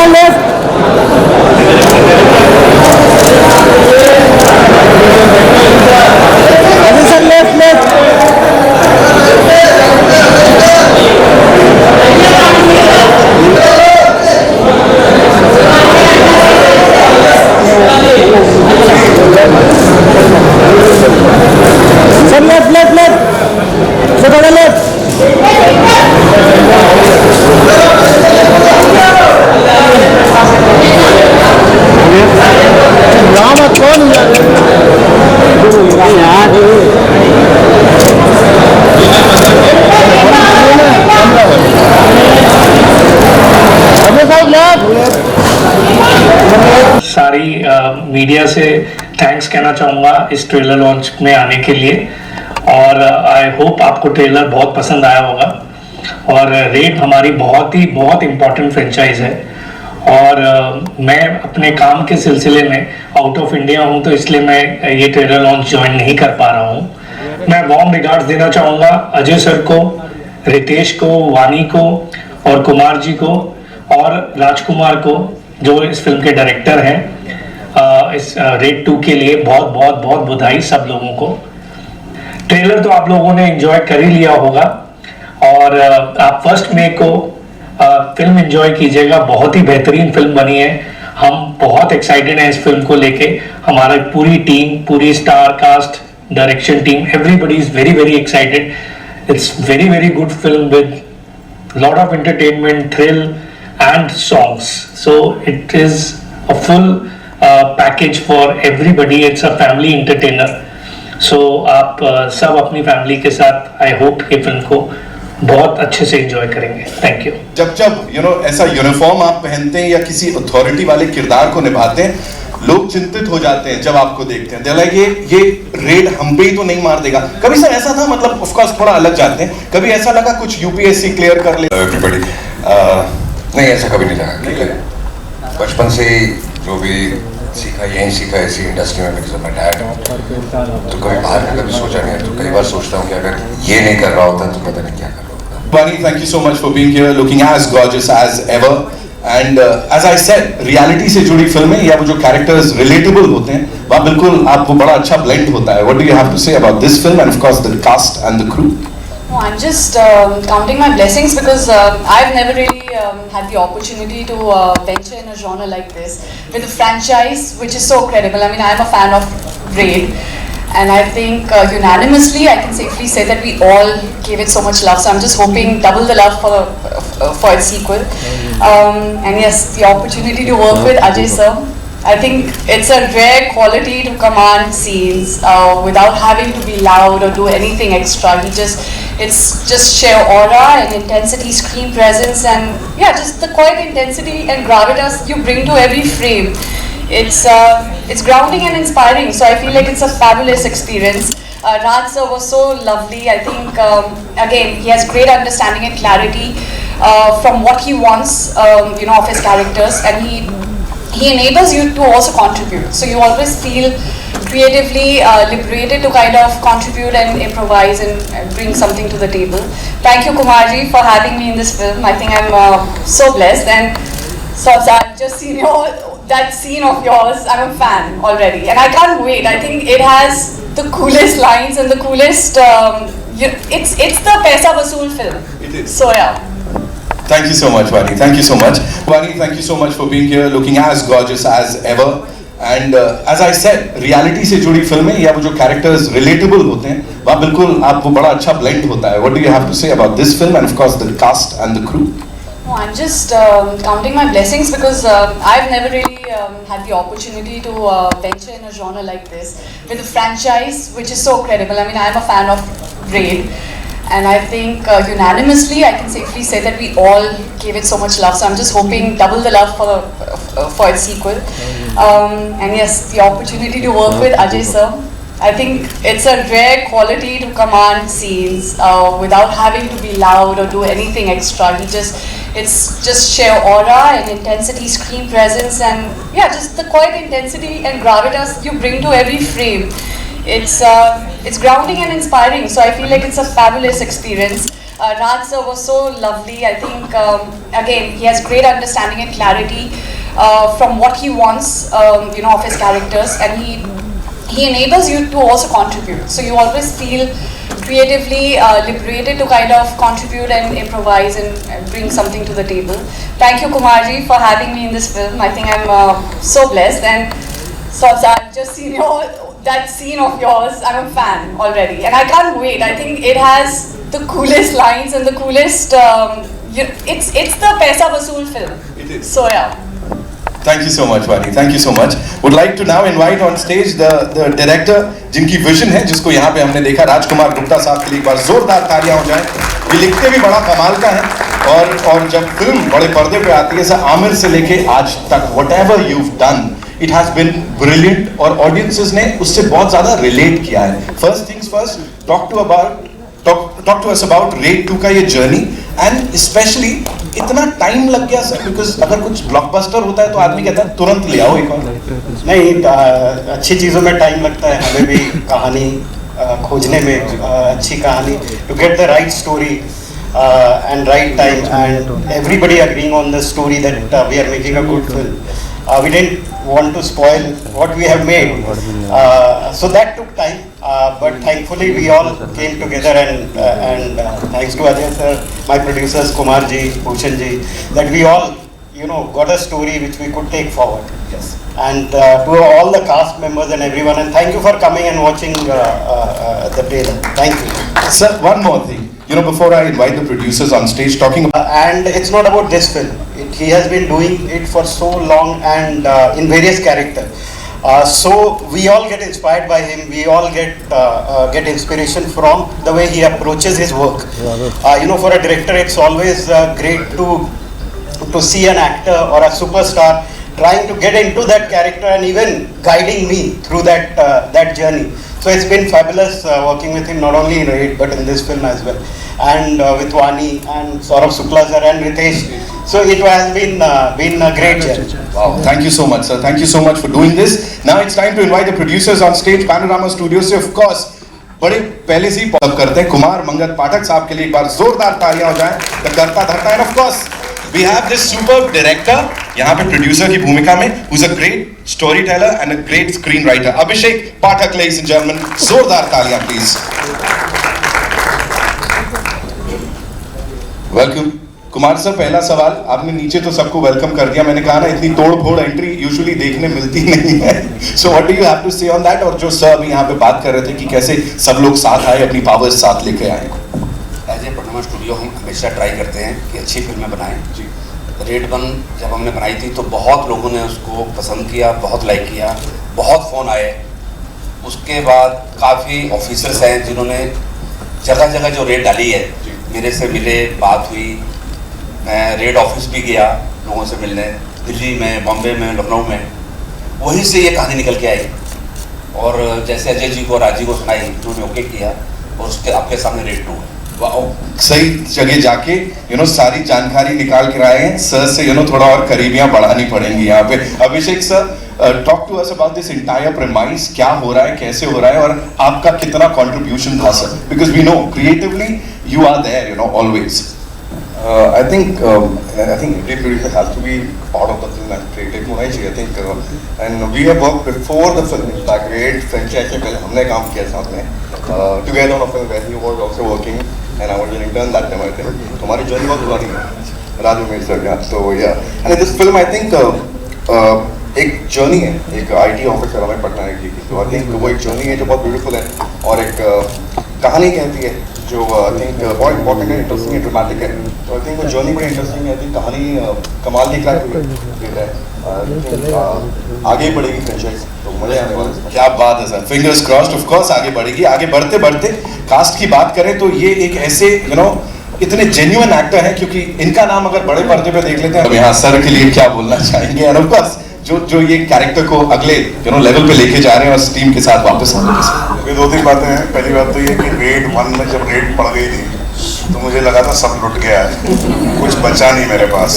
sir, left. Ajay sir, left, left. Sir, left, left, left. Sir, थोड़ा left. Ram कौन यार अबे साहब left. सारी मीडिया से थैंक्स कहना चाहूँगा इस ट्रेलर लॉन्च में आने के लिए और आई होप आपको ट्रेलर बहुत पसंद आया होगा और रेड हमारी बहुत इम्पोर्टेंट फ्रेंचाइज है और मैं अपने काम के सिलसिले में आउट ऑफ इंडिया हूँ तो इसलिए मैं ये ट्रेलर लॉन्च ज्वाइन नहीं कर पा रहा हूँ। मैं वार्म रिगार्ड्स देना चाहूँगा अजय सर को, रितेश को, वानी को और कुमार जी को और राजकुमार को जो इस फिल्म के डायरेक्टर हैं। इस रेड 2 के लिए बहुत बधाई सब लोगों को। ट्रेलर तो आप लोगों ने एंजॉय कर ही लिया होगा और आप 1 मई को फिल्म एंजॉय कीजिएगा। बहुत ही बेहतरीन फिल्म बनी है। हम बहुत एक्साइटेड हैं इस फिल्म को लेके। हमारा पूरी टीम, पूरी star cast, direction team, everybody is very excited. It's very good film with lot of entertainment, thrill and songs. So it is a full package for everybody. It's a family entertainer. So आप सब अपनी family के साथ I hope ये film को बहुत अच्छे से एंजॉय करेंगे। Thank you. जब ऐसा यूनिफॉर्म आप पहनते हैं या किसी अथॉरिटी वाले किरदार को निभाते हैं, लोग चिंतित हो जाते हैं जब आपको देखते हैं। They're like, ये रेड हम पे ही तो नहीं मार देगा। कभी सर ऐसा था, मतलब ऑफ कोर्स थोड़ा अलग जाते हैं, कभी ऐसा लगा कुछ यूपीएससी क्लियर कर ले? एवरीबडी नहीं, ऐसा कभी नहीं लगा क्योंकि बचपन से ही जो भी सीखा यहीं सीखा इसी इंडस्ट्री में, बिकॉज माय डैड। तो कभी बाहर का कभी सोचा नहीं है। तो कई बार सोचता हूँ कि अगर ये नहीं कर रहा होता तो पता नहीं क्या कर रहा होता। Bunny, thank you so much for being here, looking as gorgeous as ever. And as I said, reality से जुड़ी फिल्में या वो जो characters relatable होते हैं, वहाँ बिल्कुल आपको बड़ा अच्छा blend होता है। What do you have to say about this film and of course the cast and the crew? No, I'm just counting my blessings because I've never really had the opportunity to venture in a genre like this with a franchise which is so credible. I mean, I'm a fan of Raid. And I think unanimously, I can safely say that we all gave it so much love. So I'm just hoping double the love for its sequel. And yes, the opportunity to work with Ajay sir, I think it's a rare quality to command scenes without having to be loud or do anything extra. It's just sheer aura and intensity, screen presence, and yeah, just the quiet intensity and gravitas you bring to every frame. It's grounding and inspiring, so I feel like it's a fabulous experience. Raj sir was so lovely. I think again he has great understanding and clarity from what he wants, of his characters, and he enables you to also contribute. So you always feel creatively liberated to kind of contribute and improvise and bring something to the table. Thank you, Kumarji, for having me in this film. I think I'm so blessed, and so I've just seen that scene of yours. I'm a fan already, and I can't wait. I think it has the coolest lines and the coolest. It's the Paisa Vasool film. It is. So yeah. Thank you so much, Bunny. Thank you so much. Bunny, thank you so much for being here, looking as gorgeous as ever. And as I said, reality से जुड़ी फिल्में या वो जो characters relatable होते हैं, वहाँ बिल्कुल आपको बड़ा अच्छा blend होता है। What do you have to say about this film and of course the cast and the crew? No, I'm just counting my blessings because I've never really had the opportunity to venture in a genre like this with a franchise which is so credible. I mean, I'm a fan of Raid, and I think unanimously, I can safely say that we all gave it so much love. So I'm just hoping double the love for its sequel. And yes, the opportunity to work with Ajay sir. I think it's a rare quality to command scenes without having to be loud or do anything extra. It's just sheer aura and intensity, screen presence, and yeah, just the quiet intensity and gravitas you bring to every frame. It's grounding and inspiring, so I feel like it's a fabulous experience. Raj sir was so lovely. I think again he has great understanding and clarity from what he wants, of his characters, and he enables you to also contribute. So you always feel creatively liberated to kind of contribute and improvise and bring something to the table. Thank you, Kumarji, for having me in this film. I think I'm so blessed, and so I've just seen that scene of yours. I'm a fan already, and I can't wait. I think it has the coolest lines and the coolest. It's the Paisa Vasool film. It is. So yeah. Thank you so much, Vani. Thank you so much. Would like to now invite on stage the director, जिनकी vision है, जिसको यहाँ पे हमने देखा, राजकुमार गुप्ता साहब के लिए एक बार जोरदार तालियां हो जाएं. ये लिखते भी बड़ा कमाल का है, और जब फिल्म बड़े पर्दे पे आती है, आमिर से लेके आज तक, whatever you've done, it has been brilliant, और audiences ने उससे बहुत ज़्यादा relate किया है. First things first, talk to us about Raid 2 का ये journey, and especially इतना टाइम लग गया सर, बिकॉज अगर कुछ ब्लॉकबस्टर होता है तो आदमी कहता है तुरंत ले आओ एक और. नहीं, अच्छी चीज़ों में टाइम लगता है. हमें भी कहानी खोजने में, अच्छी कहानी, to get the right story and right time, and everybody agreeing on the story that we are making a good film. We didn't want to spoil what we have made, so that took time, but thankfully we all came together, and thanks to Ajay sir, my producers Kumar ji, Bhushan ji, that we all got a story which we could take forward. Yes. And to all the cast members and everyone, and thank you for coming and watching the trailer. Thank you. Sir, one more thing. Before I invite the producers on stage, talking about... And it's not about this film. He has been doing it for so long, and in various characters. So we all get inspired by him. We all get inspiration from the way he approaches his work. For a director, it's always great to see an actor or a superstar trying to get into that character and even guiding me through that journey. So it's been fabulous working with him, not only in Raid but in this film as well, and with Vani and Saurabh Shukla sir and Ritesh. So it has been a great journey. Wow, thank you so much, sir. Thank you so much for doing this. Now it's time to invite the producers on stage. Panorama Studios से of course बड़े पहले से ही pop करते हैं. कुमार मंगत पाठक साहब के लिए एक बार जोरदार तालियां हो जाएं. The करता धरता, and of course we have this superb director यहाँ पे प्रोड्यूसर की भूमिका में, who's a great storyteller and a great screenwriter. Abhishek Pathak, ladies and gentlemen, जोरदार तालियां please. Welcome. कुमार सर, पहला सवाल, आपने नीचे तो सबको वेलकम कर दिया, मैंने कहा ना इतनी तोड़ फोड़ एंट्री यूजुअली देखने मिलती नहीं है. So what do you have to say on that? और जो सर अभी यहाँ पे बात कर रहे थे कि कैसे सब लोग साथ आए, अपनी पावर्स साथ लेके आए. एज ए पैनोरमा स्टूडियो हम हमेशा ट्राई करते हैं कि अच्छी फिल्में बनाएं. जी, रेड 1 जब हमने बनाई थी तो बहुत लोगों ने उसको पसंद किया, बहुत लाइक किया, बहुत फ़ोन आए. उसके बाद काफ़ी ऑफिसर्स हैं जिन्होंने जगह जगह जो रेड डाली है, मेरे से मिले, बात हुई. मैं रेड ऑफिस भी गया लोगों से मिलने, दिल्ली में, बॉम्बे में, लखनऊ में. वहीं से ये कहानी निकल के आई, और जैसे अजय जी को, राजी को सुनाई, उन्होंने ओके किया, और उसके आपके सामने रेड 2 है. सही जगह जाके सारी जानकारी निकाल कर आए हैं. सर से थोड़ा और करीबियां बढ़ानी पड़ेंगी यहाँ पे. Abhishek sir, talk to us about this entire premise. क्या हो रहा है, कैसे हो रहा है, और आपका कितना कंट्रीब्यूशन था sir? Because we know creatively you are there always. I think every producer has to be part of the film and creative होना ही चाहिए. I think and we have worked before the film. Like Raid franchise से पहले हमने काम किया साथ में together on a film where he was also working and I was an intern that time. I think तो हमारी जर्नी बहुत पुरानी है. राजू मेरे सर का तो yeah. And in this film I think एक जर्नी है, एक IT ऑफिसर हमें पटना की. तो I think वो एक जर्नी है जो बहुत ब्यूटीफुल है, और एक कहानी कहती है जो आई थिंक बहुत इंपॉर्टेंट है, इंटरेस्टिंग है, ड्रामेटिक है. तो आई थिंक वो जर्नी बड़ी इंटरेस्टिंग है. आई थिंक कहानी कमाल की क्रैक है. आगे बढ़ेगी फ्रेंचाइज, तो मजा आने वाला है. क्या बात है sir, fingers crossed. Of course आगे बढ़ेगी. आगे बढ़ते बढ़ते कास्ट की बात करें तो ये एक ऐसे इतने जेन्युइन एक्टर हैं, क्योंकि इनका नाम अगर बड़े पर्दे पे देख लेते हैं, तो यहाँ सर के लिए क्या बोलना चाहेंगे? एंड ऑफ कोर्स जो ये कैरेक्टर को अगले लेवल पे लेके जा रहे हैं, और टीम के साथ वापस आने के. ये 2-3 बातें हैं. पहली बात तो ये कि रेड 1 में जब रेड पड़ गई थी तो मुझे लगा था सब लुट गया है, कुछ बचा नहीं मेरे पास,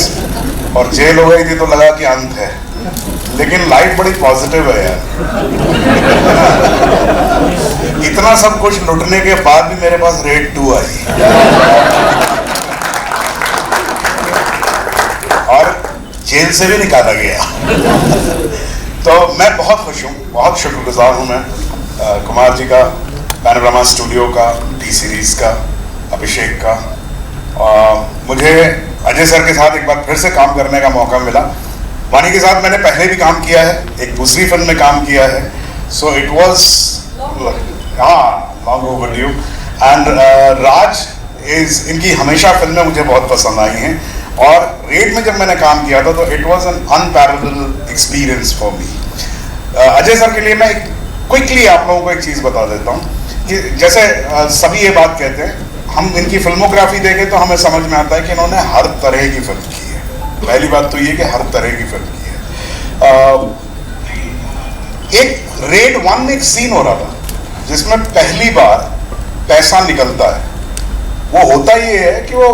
और जेल हो गई थी तो लगा कि अंत है. लेकिन लाइफ बड़ी पॉजिटिव है यार. इतना सब कुछ लुटने के बाद भी मेरे पास रेड 2 आई. जेल से भी निकाला गया। तो मैं बहुत खुश हूँ, बहुत शुक्रगुजार हूँ मैं कुमार जी का, पैनोरामा स्टूडियो का, टी सीरीज का, अभिषेक का। मुझे अजय सर के साथ एक बार फिर से काम करने का मौका मिला। वानी के साथ मैंने पहले भी काम किया है, एक दूसरी फिल्म में काम किया है, so it was long overdue. And Raj इनकी हमेशा फिल्में मुझे बहुत पसंद आई हैं, और रेड में जब मैंने काम किया था तो it was an unparalleled experience for me. Ajay sir के लिए मैं क्विकली आप लोगों को एक चीज़ बता देता हूँ कि जैसे सभी ये बात कहते हैं, हम इनकी फिल्मोग्राफी देखें तो हमें समझ में आता है कि इन्होंने हर तरह की फिल्म की है। पहली बात तो ये कि हर तरह की फिल्म की है। एक रेड 1 में एक सीन हो रहा था जिसमें पहली बार पैसा निकलता है। वो होता ये है कि वो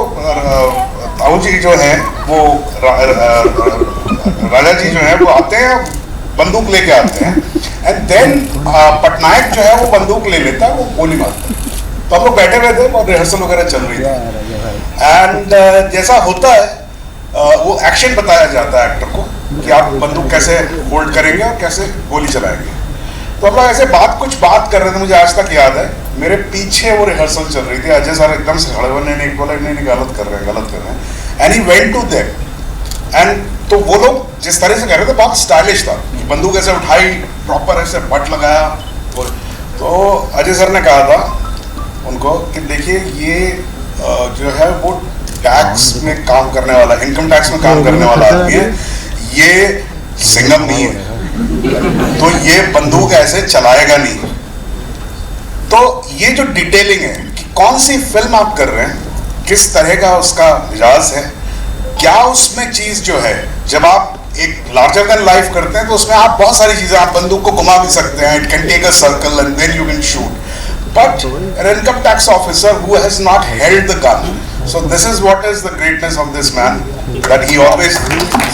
ताऊ जी जो है वो राजा जी जो है वो आते हैं, बंदूक लेके आते हैं, एंड देन पटनायक जो है वो बंदूक ले लेता है, वो गोली मारता है। तो हम लोग बैठे हुए थे और रिहर्सल वगैरह चल रही थी, एंड जैसा होता है वो एक्शन बताया जाता है एक्टर को कि आप बंदूक कैसे होल्ड करेंगे और कैसे गोली चलाएंगे। तो हम लोग ऐसे कुछ बात कर रहे थे, मुझे आज तक याद है। मेरे पीछे वो रिहर्सल चल रही थी, अजय सर एकदम से खड़े हुए, नहीं बोला नहीं गलत कर रहे हैं, and he went to them, and तो वो लोग जिस तरह से कर रहे थे बहुत स्टाइलिश था, बंदूक ऐसे उठाई, प्रॉपर ऐसे बट लगाया। तो अजय सर ने कहा था उनको कि देखिए ये जो है वो टैक्स में काम करने वाला, इनकम टैक्स में काम करने वाला आदमी है, ये सिंगम नहीं है, तो ये बंदूक ऐसे चलाएगा नहीं। तो ये जो डिटेलिंग है कि कौन सी फिल्म आप कर रहे हैं, किस तरह का उसका मिजाज है, क्या उसमें चीज जो है, जब आप एक लार्जर देन लाइफ करते हैं तो उसमें आप बहुत सारी चीजें, आप बंदूक को घुमा भी सकते हैं, it can take a circle and then you can shoot, but an income tax officer who has not held the gun. So this is what is the greatness of this man, that he always,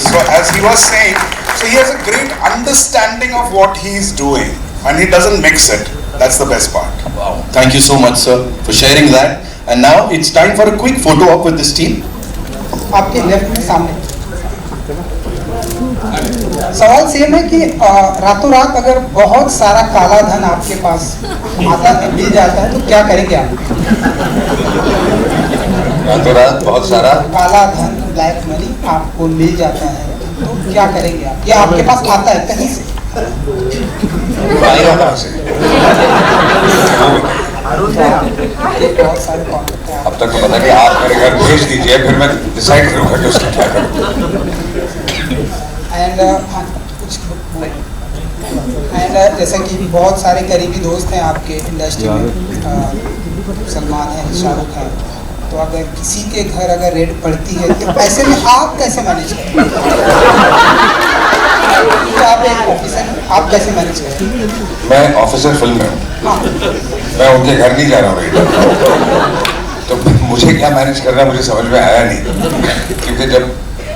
so as he was saying, so he has a great understanding of what he is doing and he doesn't mix it. That's the best part. Wow. Thank you so much, sir, for sharing that. And now it's time for a quick photo op with this team. आपके left में सामने सवाल same है कि रातों रात अगर बहुत सारा काला धन आपके पास आता है, मिल जाता है, तो क्या करेंगे आप? रातों रात बहुत सारा काला धन, ब्लैक मनी आपको मिल जाता है, तो क्या करेंगे आप? या आपके पास आता है कहीं से? आएगा कहाँ से? बहुत सारे कॉन्टेक्ट हैं। अब तक तो पता नहीं, आप मेरे घर भेज दीजिए, फिर मैं डिसाइड करूँगा कि उसका क्या करूँ। एंड जैसा कि बहुत सारे करीबी दोस्त हैं आपके इंडस्ट्री में, सलमान है, शाहरुख है, तो अगर किसी के घर अगर रेड पड़ती है तो ऐसे में आप कैसे मैनेज करें? आप एक ऑफिसर, आप कैसे मैनेज करें? मैं ऑफिसर फिल्म में हूँ, मैं उनके घर नहीं जा रहा हूँ, तो मुझे क्या मैनेज करना मुझे समझ में आया नहीं, क्योंकि जब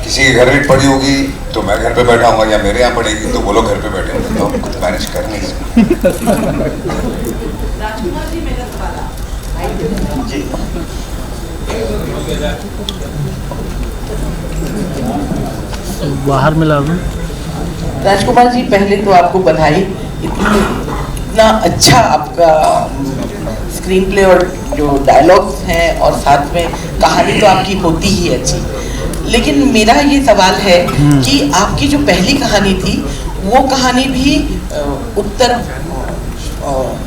किसी के घर रेड पड़ी होगी तो मैं घर पे बैठा हूँ, या मेरे यहाँ पड़ेगी तो वो लोग घर पे बैठे होंगे, तो हम कुछ मैनेज कर नहीं सकते। राजकुमार जी, मेरा सवाल जी, बाहर मिला राजकुमार जी, पहले तो आपको बधाई, इतना अच्छा आपका स्क्रीन प्ले और जो डायलॉग्स हैं और साथ में कहानी तो आपकी होती ही अच्छी। लेकिन मेरा ये सवाल है कि आपकी जो पहली कहानी थी वो कहानी भी उत्तर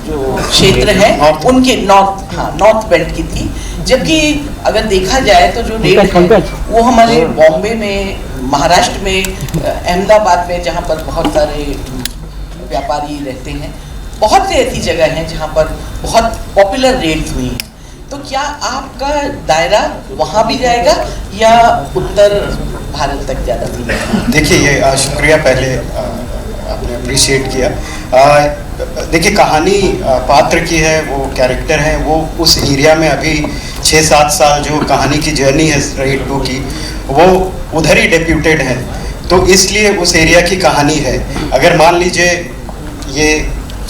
जो क्षेत्र है उनके नॉर्थ बेल्ट की थी, जबकि अगर देखा जाए तो जो रेड है वो हमारे बॉम्बे में, महाराष्ट्र में, अहमदाबाद में, जहाँ पर बहुत सारे व्यापारी रहते हैं, बहुत सी ऐसी जगह हैं जहाँ पर बहुत पॉपुलर रेड्स हुई हैं। तो क्या आपका दायरा वहाँ भी जाएगा या उत्तर भारत तक ज़्यादा भी? देखिए, ये शुक्रिया पहले आपने अप्रिशिएट किया। देखिए, कहानी पात्र की है, वो कैरेक्टर है, वो उस एरिया में अभी 6-7 साल जो कहानी की जर्नी है रेड 2 की, वो उधर ही डेप्यूटेड है, तो इसलिए उस एरिया की कहानी है। अगर मान लीजिए ये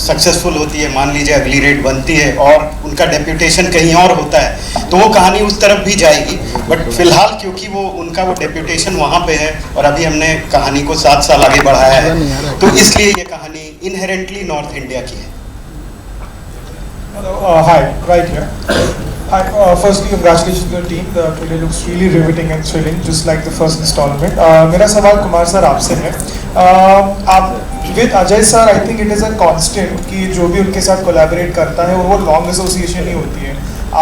सक्सेसफुल होती है, मान लीजिए अगली रेड बनती है और उनका डेप्यूटेशन कहीं और होता है, तो वो कहानी उस तरफ भी जाएगी। बट फिलहाल क्योंकि वो उनका वो डेप्यूटेशन वहाँ पे है और अभी हमने कहानी को 7 साल आगे बढ़ाया है, तो इसलिए ये कहानी इनहेरेंटली नॉर्थ इंडिया की है। Hi, right here. Hi, firstly congratulations to the team. The trailer looks really riveting and thrilling, just like the first installment. मेरा सवाल कुमार सर आपसे है। आप with Ajay sir, I think it is a constant कि जो भी उनके साथ कोलैबोरेट करता है वो लॉन्ग एसोसिएशन ही होती है।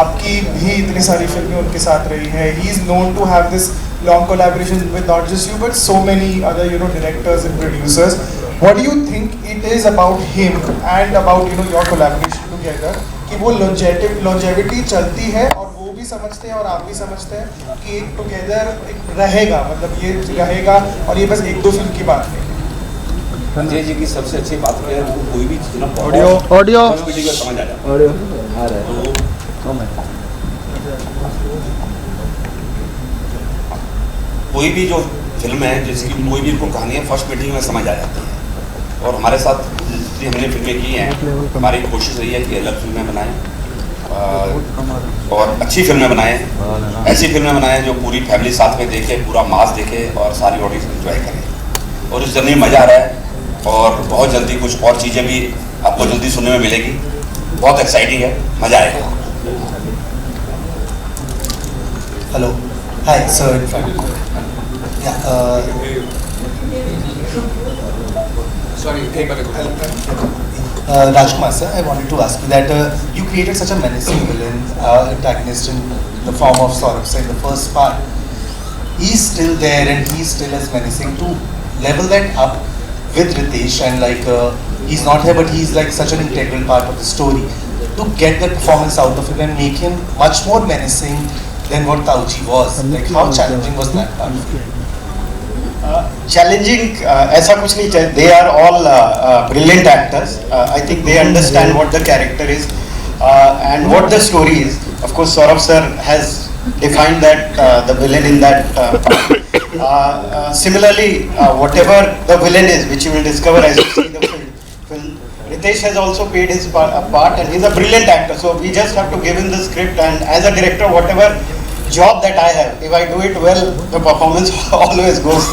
आपकी भी इतनी सारी फिल्में उनके साथ रही है। He is known to have this long collaboration with not just you but so many other directors and producers. What do you think it is about him and about your collaboration together कि वो longevity चलती है और वो भी समझते हैं और आप भी समझते हैं कि एक टुगेदर रहेगा, मतलब ये रहेगा और ये बस 1-2 फिल्म की बात नहीं। अजय जी की सबसे अच्छी बात क्या है, वो कोई भी चीज़ ना ऑडियो समझ आ जाता है। कोई भी जो फिल्म है जिसकी कोई भी उनको कहानी है फर्स्ट मीटिंग में समझ आ जाती है। और हमारे साथ जितनी हमने फिल्में की हैं, हमारी कोशिश रही है कि अलग फिल्में बनाएं और अच्छी फिल्में बनाएं, ऐसी फिल्में बनाएं जो पूरी फैमिली साथ में देखे, पूरा मास देखे और सारी ऑडियंस एंजॉय करें। और इस जर्नी में मज़ा आ रहा है और बहुत जल्दी कुछ और चीज़ें भी आपको जल्दी सुनने में मिलेगी। बहुत एक्साइटिंग है, मज़ा आएगा। Hello, hi sir. Rajkumar sir, I wanted to ask you that you created such a menacing villain, antagonist in the form of Saurabh sir in the first part. He's still there and he's still as menacing. To level that up with Ritesh and he's not here but he's like such an integral part of the story. To get that performance out of him and make him much more menacing than what Tauji was. Like how challenging was that part? Challenging ऐसा कुछ नहीं चाहिए. They are all brilliant actors. I think they understand what the character is and what the story is. Of course, Saurabh sir has defined that the villain in that part. Similarly, whatever the villain is, which you will discover as you see the film, Ritesh has also played his part and he's a brilliant actor. So we just have to give him the script, and as a director, whatever job that I have, if I do it well, the performance always goes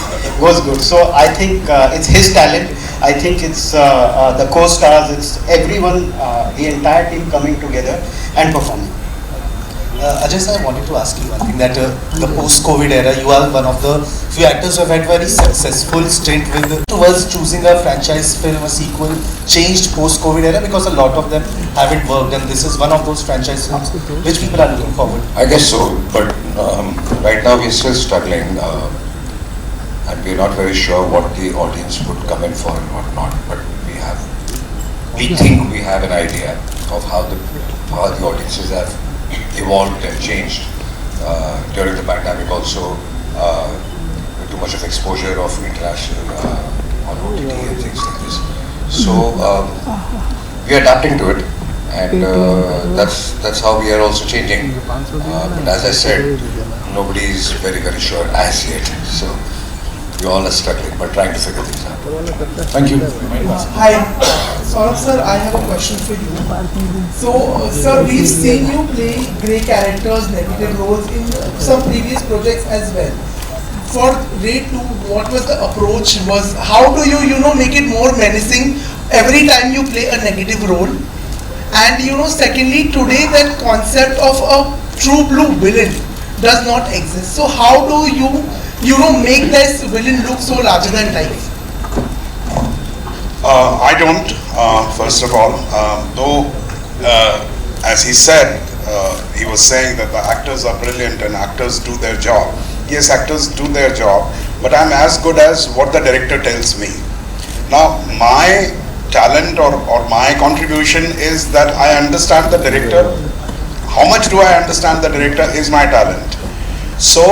good. So I think it's his talent. I think it's the co-stars, it's everyone, the entire team coming together and performing. Ajay sir, I wanted to ask you one thing, that the post-COVID era, you are one of the few actors who have had very successful stint with towards choosing a franchise film, a sequel, changed post-COVID era, because a lot of them haven't worked, and this is one of those franchise films which people are looking forward. I guess so, but right now we're still struggling, and we're not very sure what the audience would come in for and what not. But we think we have an idea of how the audiences have evolved and changed during the pandemic. Also, too much of exposure of international on OTT and things like this. So we are adapting to it, and that's how we are also changing. But as I said, nobody is very sure as yet. So we all are struggling, but trying to figure things out. Thank you. Hi, Saurabh sir, I have a question for you. So, sir, we've seen you play grey characters, negative roles in some previous projects as well. For Raid 2, what was the approach? How do you make it more menacing every time you play a negative role? And secondly, today that concept of a true blue villain does not exist. So how do you make this villain look so larger than life? I don't, first of all, though as he said, he was saying that the actors are brilliant and actors do their job. Yes, actors do their job, but I'm as good as what the director tells me. Now, my talent or my contribution is that I understand the director. How much do I understand the director is my talent. So,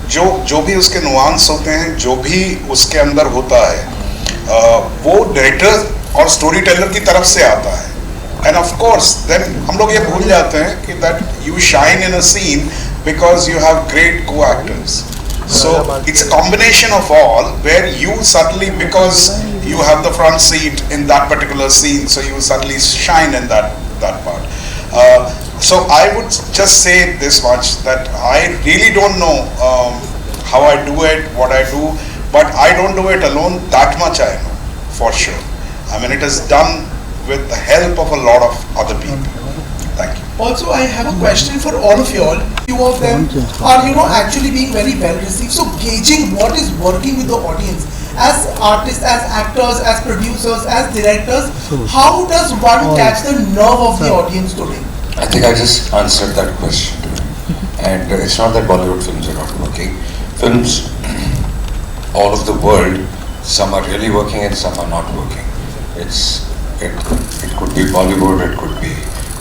जो भी उसके nuance होते हैं, जो भी उसके अंदर होता है, वो डायरेक्टर और स्टोरी टेलर की तरफ से आता है. And of course, then हम लोग ये भूल जाते हैं कि that you shine in a scene because you have great co-actors. So it's a combination of all, where you suddenly, because you have the front seat in that particular scene, so you suddenly shine in that part. So I would just say this much, that I really don't know how I do it, what I do, but I don't do it alone. That much I know, for sure. I mean, it is done with the help of a lot of other people. Thank you. Also, I have a question for all of you all. Few of them are, actually being very well received. So, gauging what is working with the audience, as artists, as actors, as producers, as directors, how does one catch the nerve of the audience today? I think I just answered that question. And it's not that Bollywood films are not working. Films all over the world, some are really working and some are not working. It could be Bollywood, it could be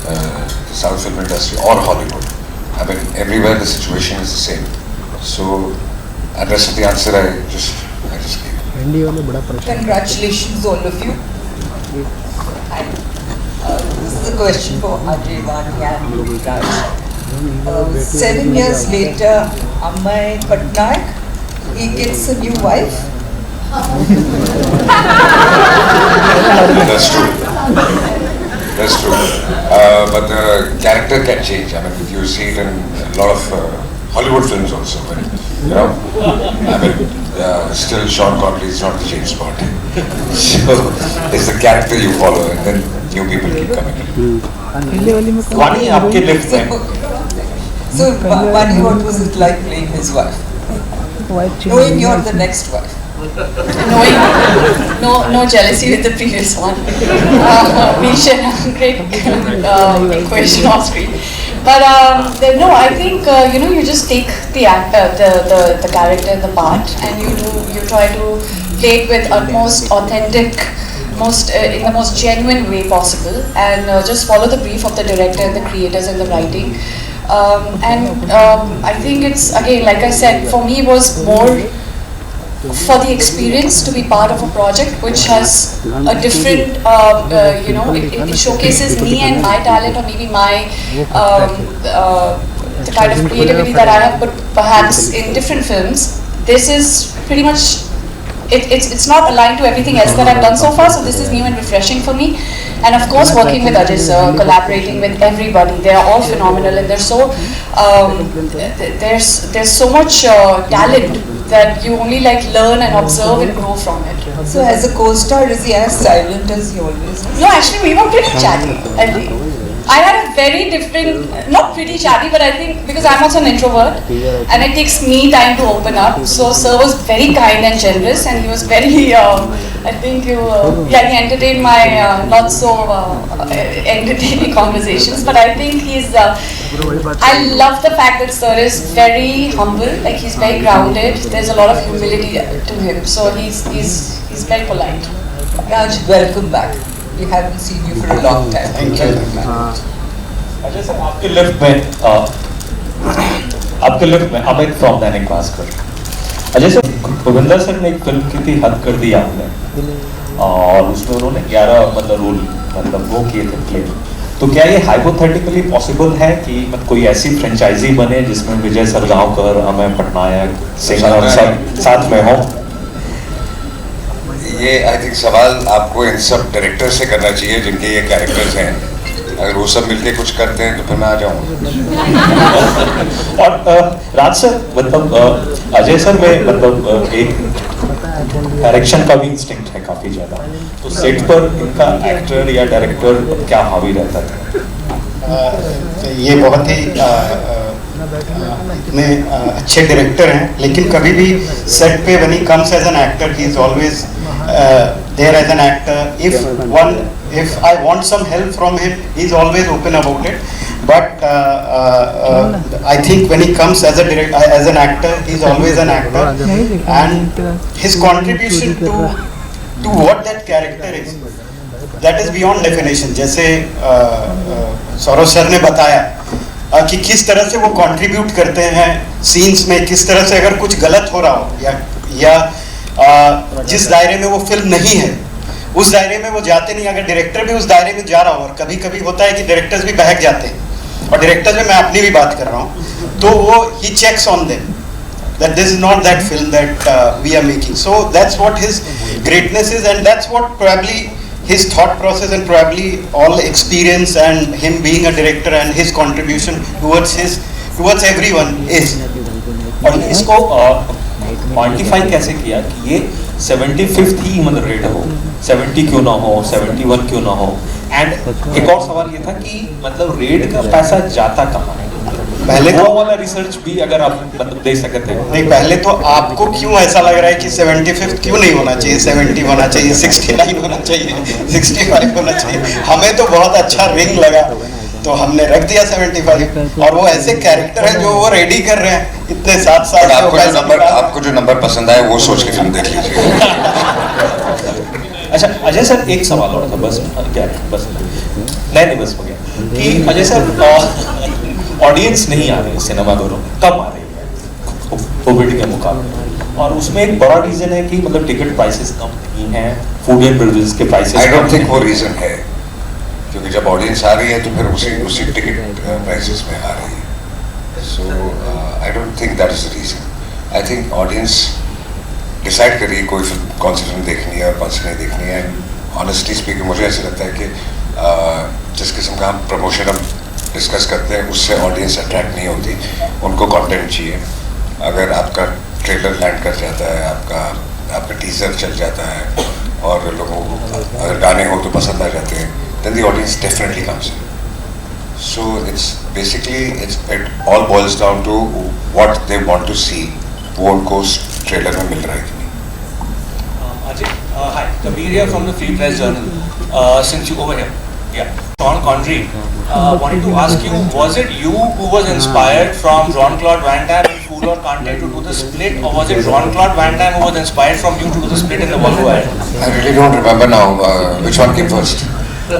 the South film industry or Hollywood. I mean, everywhere the situation is the same. So, the rest of the answer I just gave. Congratulations, all of you. This is a question for Ajay, Vani and Raj. 7 years later, Amay Patnaik, he gets a new wife. That's true. That's true. But the character can change. I mean, you see it in a lot of Hollywood films also. But, I mean, still Sean Connery is not the James Bond. So it's the character you follow, and then new people keep coming in. Vani, आपके lift में. So, Vani, what was it like playing his wife? Knowing you're the next wife. No jealousy with the previous one. We share a great equation off screen. But no, I think you just take the actor, the character, the part, and you try to play it with utmost authentic, in the most genuine way possible, and just follow the brief of the director and the creators and the writing. I think it's, again, like I said, for me it was more for the experience to be part of a project which has a different, it showcases me and my talent, or maybe my, the kind of creativity that I have, but perhaps in different films. This is pretty much, it's not aligned to everything else that I've done so far, so this is new and refreshing for me. And of course, working with Ajay sir, collaborating with everybody, they are all phenomenal, and they're so, there's so much talent that you only learn and observe and grow from it. So as a co-star, is he as silent as he always is? No, actually we were pretty chatty, I think. I had a very different, not pretty chatty, but I think because I'm also an introvert and it takes me time to open up. So sir was very kind and generous, and he was very, I think he entertained my not so entertaining conversations. But I think he's, I love the fact that sir is very humble, he's very grounded. There's a lot of humility to him. So he's very polite. Raj, welcome back. We haven't seen you for a long time. Thank you. Ajay sir, आपके lift में Amit from Dainik Bhaskar. Ajay sir, Govinda sir ने एक film की थी हद कर दी आपने, और उसमें उन्होंने 11 रोल वो किए थे प्ले. तो क्या ये हाइपोथेटिकली पॉसिबल है कि कोई ऐसी फ्रेंचाइजी बने जिसमें विजय सरगांवकर, अमय पटनायक, सिंगर और सब साथ में हो? ये आई थिंक सवाल आपको इन सब डायरेक्टर से करना चाहिए जिनके ये कैरेक्टर्स हैं. अगर वो सब मिलके कुछ करते हैं तो फिर मैं आ जाऊंगा. और राज सर, अजय सर में एक डायरेक्शन का भी इंस्टिंक्ट है काफी ज्यादा. तो सेट पर इनका एक्टर या डायरेक्टर क्या हावी रहता है? ये बहुत ही इतने अच्छे डायरेक्टर हैं, लेकिन कभी भी सेट पे when he comes as an actor, he is always there as an actor. If I want some help from him, he is always open about it. But I think when he comes as an actor, he is always an actor, and his contribution to what that character is, that is beyond definition. जैसे Saurabh sir ने बताया कि किस तरह से वो contribute करते हैं सीन्स में, किस तरह से अगर कुछ गलत हो रहा हो या जिस दायरे में वो फिल्म नहीं है उस दायरे में वो जाते नहीं. अगर डायरेक्टर भी उस दायरे में जा रहा हो, और कभी कभी होता है कि डायरेक्टर्स भी बहक जाते हैं, और डायरेक्टर्स में मैं अपनी भी बात कर रहा हूँ, तो वो ही checks on them that this is not that film that we are making. So that's what his greatness is, and that's what probably his thought process and probably all experience and him being a director and his contribution towards everyone is. और इसको quantify कैसे किया कि ये 75th ही मतलब rate हो, 70 क्यों ना हो, 71 क्यों ना हो? एंड एक और सवाल ये था कि मतलब रेट का पैसा जाता कहाँ है? पहले वो वाला रिसर्च भी अगर आप मतलब दे सकते हैं। नहीं, पहले तो आपको क्यों ऐसा लग रहा है कि 75th क्यों नहीं होना चाहिए, 70 होना चाहिए, 69 होना चाहिए, 65 होना चाहिए? हमें तो बहुत अच्छा रिंग लगा तो हमने रख दिया 75, और वो ऐसे कैरेक्टर है जो वो रेडी कर रहे हैं इतने 7 साल से। आपको जो नंबर पसंद आए वो सोच के फिल्म देख लीजिए। अच्छा अजय सर, एक सवाल और था बस, क्या बस नहीं बस हो गया कि अजय सर ऑडियंस नहीं आ रही है सिनेमाघरों में, कम आ रही है कोविड के मुकाबले, और उसमें एक बड़ा रीजन है कि मतलब टिकट प्राइसेस कम नहीं है, फूड एंड बेवरेजेस के प्राइसेस। आई डोंट थिंक वो रीजन है, क्योंकि जब ऑडियंस आ रही है तो फिर उसी टिकट प्राइसेस में आ रही है। So I don't think that is the reason. I think audience decide करिए कोई फिल्म कौन सी फिल्म देखनी है और कौन सी नहीं देखनी है। ऑनेस्टली स्पीकिंग मुझे ऐसा लगता है कि जिस किस्म का हम प्रमोशन हम डिस्कस करते हैं उससे ऑडियंस अट्रैक्ट नहीं होती, उनको कंटेंट चाहिए। अगर आपका ट्रेलर लैंड कर जाता है, आपका टीजर चल जाता है और लोगों को अगर गाने हो तो पसंद आ जाते हैं, then the audience definitely comes in. So it's basically it all boils down to what they want to see, वो उनको ट्रेलर में मिल रहा है कि नहीं। Ajay, hi, Kabir here from the Free Press Journal. Since you over here, yeah, Sean Connery, wanted to ask you, was it you who was inspired from Jean-Claude Van Damme in Fool or Can't to do the split, or was it Jean-Claude Van Damme who was inspired from you to do the split in the Volvo ad? I really don't remember now which one came first. I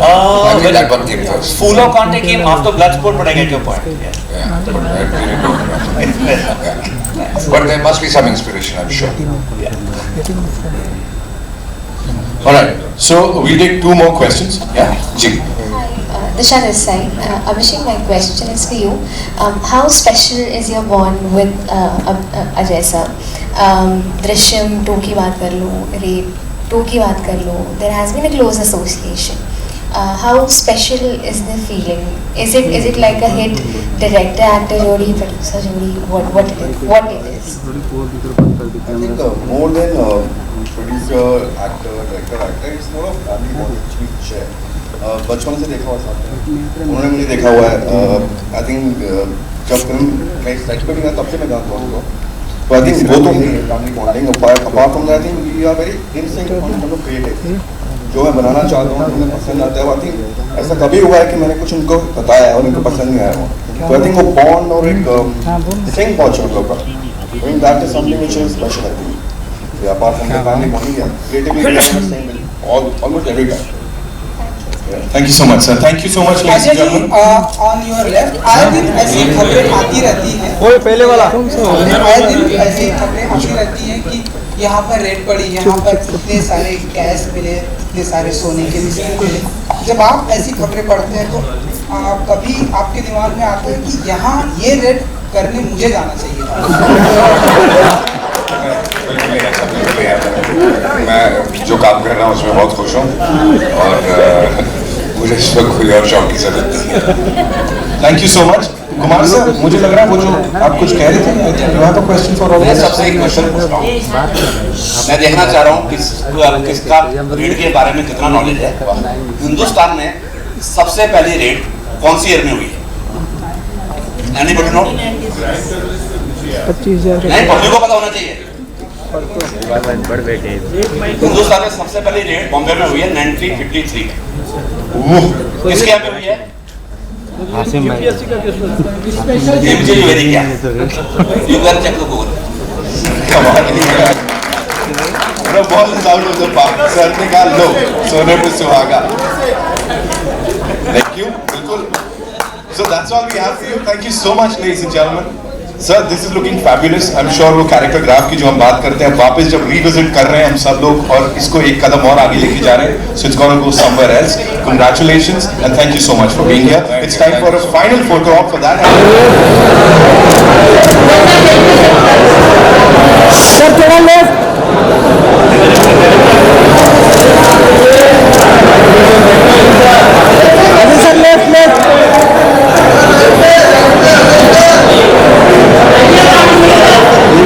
think that one came first. Fool or Conte came after Bloodsport, but I get your point. Yeah, but I really don't remember. Yeah. But there must be some inspiration, I'm sure. All right, so we take 2 more questions. Yeah, Ji. Disha this side. Abhishek, my question is for you. How special is your bond with Ajay sir? Drishyam 2 की बात कर लो, Raid 2 की बात कर लो. There has been a close association. How special is the feeling? Is it like a hit director actor jodi, producer jodi? What it is? I think more than producer actor director actor, it's more of family bond which we share. बचपन से देखा हुआ साथ में, उन्होंने मुझे देखा हुआ है। आई थिंक जब फिल्म मैं सेट पर गया तब से मैं जानता हूँ उनको, तो आई थिंक वो तो है family bonding. Apart from that I think we are very in sync on terms of creative. जो मैं बनाना चाहता हूँ उन्हें पसंद आता है। आई थिंक ऐसा कभी हुआ है कि मैंने कुछ उनको बताया और उनको पसंद नहीं आया हो, तो आई थिंक वो बॉन्ड और एक सिंक पहुँच हम लोग का, I think that is something which is special. I think apart from the family bonding, creativity almost every time. Thank you so much, sir. Thank you so much, ladies and gentlemen. On your left, आए दिन ऐसी खबरें आती रहती हैं। ओए पहले वाला। आए दिन ऐसी खबरें आती रहती हैं कि यहाँ पर रेड पड़ी, यहाँ पर इतने सारे कैश मिले, इतने सारे सोने के बिस्किट मिले। जब आप ऐसी खबरें पढ़ते हैं तो कभी आपके दिमाग में आता है कि यहाँ ये रेड करने मुझे जाना चाहिए। मैं जो काम कर रहा हूँ उसमें बहुत खुश हूँ और मुझे इस वक्त कोई और शौक की जरूरत नहीं है। Thank you so much, Kumar sir. मुझे लग रहा है वो जो आप कुछ कह रहे थे, you have a question for all of us. मैं सबसे एक क्वेश्चन पूछता हूँ। मैं देखना चाह रहा हूँ किसका रेड के बारे में कितना नॉलेज है। हिंदुस्तान में सबसे पहली रेड कौन सी ईयर में हुई है? Anybody know? 25,000। नहीं, पब्लिक को पता होना चाहिए। हिंदुस्तान में सबसे पहली रेड बॉम्बे में हुई है 1953 में। किसके यहाँ पे हुई है? मुझे वेरी क्या? You can check the Google. The ball is out of the park. Sir ने कहा लो, सोने पे सुहागा। Thank you. बिल्कुल। So that's all we have for you. Thank you so much, ladies and gentlemen. Sir, this is looking fabulous. I'm sure वो character graph की जो हम बात करते हैं वापस जब रिविजिट कर रहे हैं हम सब लोग और इसको एक कदम और आगे लेके जा रहे हैं. So it's gonna go somewhere else. Congratulations and thank you so much for being here. It's time for a final photo op for that. Sir थोड़ा लेफ्ट